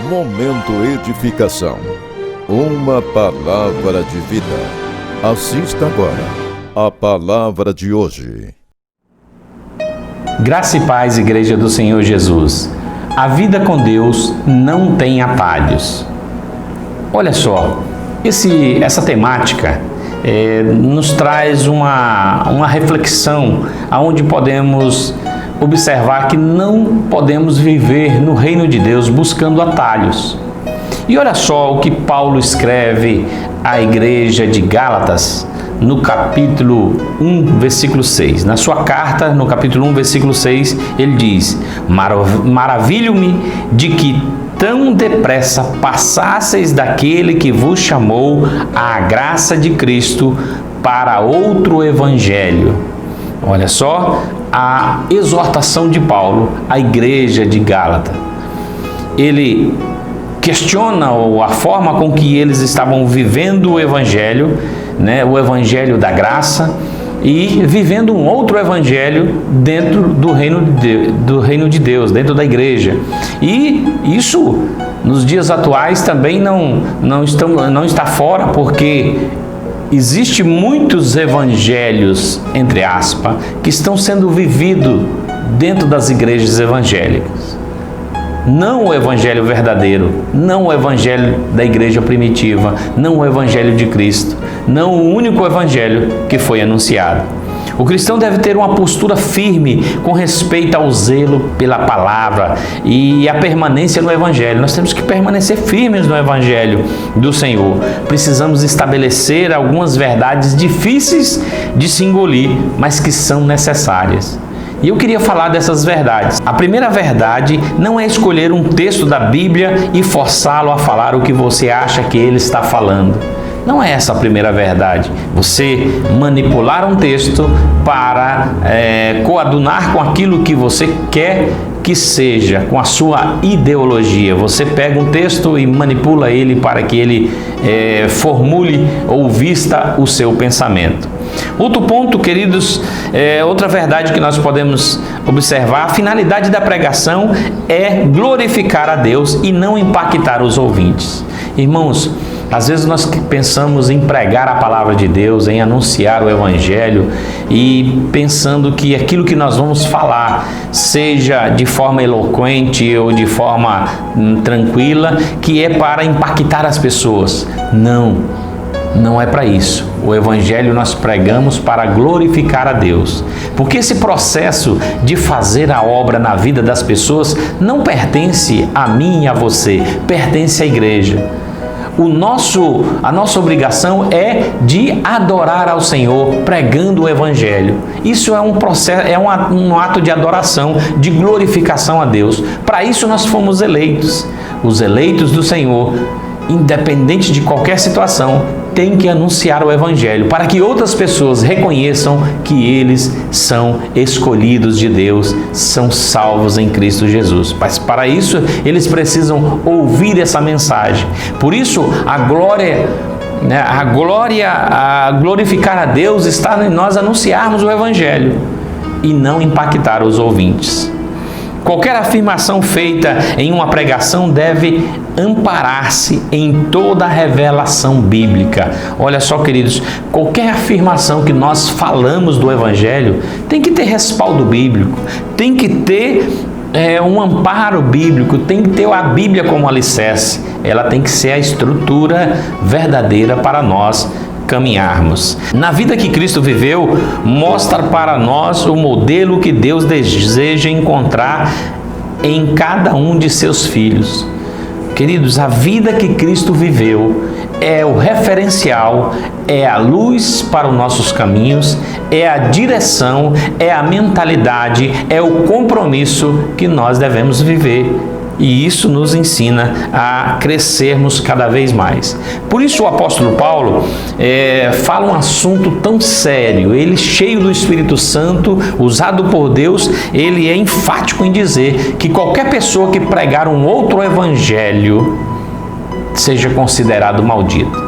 Momento Edificação. Uma palavra de vida. Assista agora a palavra de hoje. Graça e paz, Igreja do Senhor Jesus. A vida com Deus não tem atalhos. Olha só, essa temática nos traz uma reflexão onde podemos observar que não podemos viver no reino de Deus buscando atalhos. E olha só o que Paulo escreve à igreja de Gálatas, no capítulo 1, versículo 6. Na sua carta, no capítulo 1, versículo 6, ele diz: Maravilho-me de que tão depressa passasseis daquele que vos chamou à graça de Cristo para outro evangelho. Olha só a exortação de Paulo à igreja de Gálatas. Ele questiona a forma com que eles estavam vivendo o evangelho, o evangelho da graça, e vivendo um outro evangelho dentro do reino de Deus, dentro da igreja. E isso, nos dias atuais, também não está fora, porque existem muitos evangelhos, entre aspas, que estão sendo vividos dentro das igrejas evangélicas. Não o evangelho verdadeiro, não o evangelho da igreja primitiva, não o evangelho de Cristo, não o único evangelho que foi anunciado. O cristão deve ter uma postura firme com respeito ao zelo pela palavra e a permanência no evangelho. Nós temos que permanecer firmes no evangelho do Senhor. Precisamos estabelecer algumas verdades difíceis de se engolir, mas que são necessárias. E eu queria falar dessas verdades. A primeira verdade não é escolher um texto da Bíblia e forçá-lo a falar o que você acha que ele está falando. Não é essa a primeira verdade. Você manipular um texto para coadunar com aquilo que você quer que seja, com a sua ideologia. Você pega um texto e manipula ele para que ele formule ou vista o seu pensamento. Outro ponto, queridos, outra verdade que nós podemos observar: a finalidade da pregação é glorificar a Deus e não impactar os ouvintes. Irmãos, às vezes nós pensamos em pregar a palavra de Deus, em anunciar o evangelho, e pensando que aquilo que nós vamos falar, seja de forma eloquente ou de forma tranquila, que é para impactar as pessoas. Não é para isso. O evangelho nós pregamos para glorificar a Deus. Porque esse processo de fazer a obra na vida das pessoas não pertence a mim e a você, pertence à igreja. A nossa obrigação é de adorar ao Senhor pregando o evangelho. Isso é um processo, um ato de adoração, de glorificação a Deus. Para isso nós fomos eleitos. Os eleitos do Senhor, independente de qualquer situação, têm que anunciar o evangelho para que outras pessoas reconheçam que eles são escolhidos de Deus, são salvos em Cristo Jesus. Mas para isso eles precisam ouvir essa mensagem. Por isso a glorificar a Deus está em nós anunciarmos o evangelho e não impactar os ouvintes. Qualquer afirmação feita em uma pregação deve amparar-se em toda a revelação bíblica. Olha só, queridos, qualquer afirmação que nós falamos do Evangelho tem que ter respaldo bíblico, tem que ter um amparo bíblico, tem que ter a Bíblia como alicerce. Ela tem que ser a estrutura verdadeira para nós caminharmos. Na vida que Cristo viveu, mostra para nós o modelo que Deus deseja encontrar em cada um de seus filhos. Queridos, a vida que Cristo viveu é o referencial, é a luz para os nossos caminhos, é a direção, é a mentalidade, é o compromisso que nós devemos viver. E isso nos ensina a crescermos cada vez mais. Por isso o apóstolo Paulo fala um assunto tão sério. Ele, cheio do Espírito Santo, usado por Deus, ele é enfático em dizer que qualquer pessoa que pregar um outro evangelho seja considerado maldito.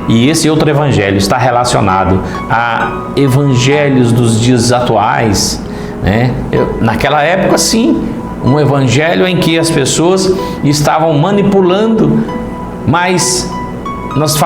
E esse outro evangelho está relacionado a evangelhos dos dias atuais. Naquela época, sim, Um evangelho em que as pessoas estavam manipulando, mas nós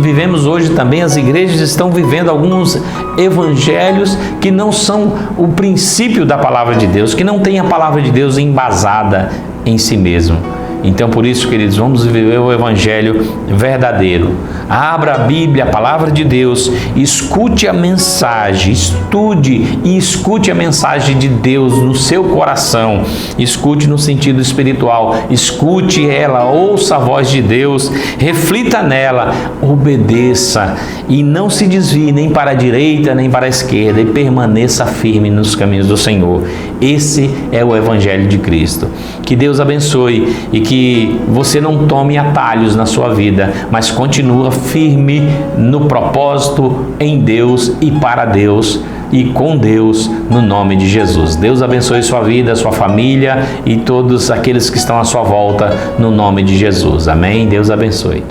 vivemos hoje também, as igrejas estão vivendo alguns evangelhos que não são o princípio da palavra de Deus, que não tem a palavra de Deus embasada em si mesmo. Então, por isso, queridos, vamos viver o evangelho verdadeiro. Abra a Bíblia, a palavra de Deus, escute a mensagem, estude e escute a mensagem de Deus no seu coração. Escute no sentido espiritual, escute ela, ouça a voz de Deus, reflita nela, obedeça e não se desvie nem para a direita nem para a esquerda e permaneça firme nos caminhos do Senhor. Esse é o evangelho de Cristo. Que Deus abençoe e que você não tome atalhos na sua vida, mas continua firme no propósito, em Deus e para Deus e com Deus, no nome de Jesus. Deus abençoe sua vida, sua família e todos aqueles que estão à sua volta, no nome de Jesus. Amém? Deus abençoe.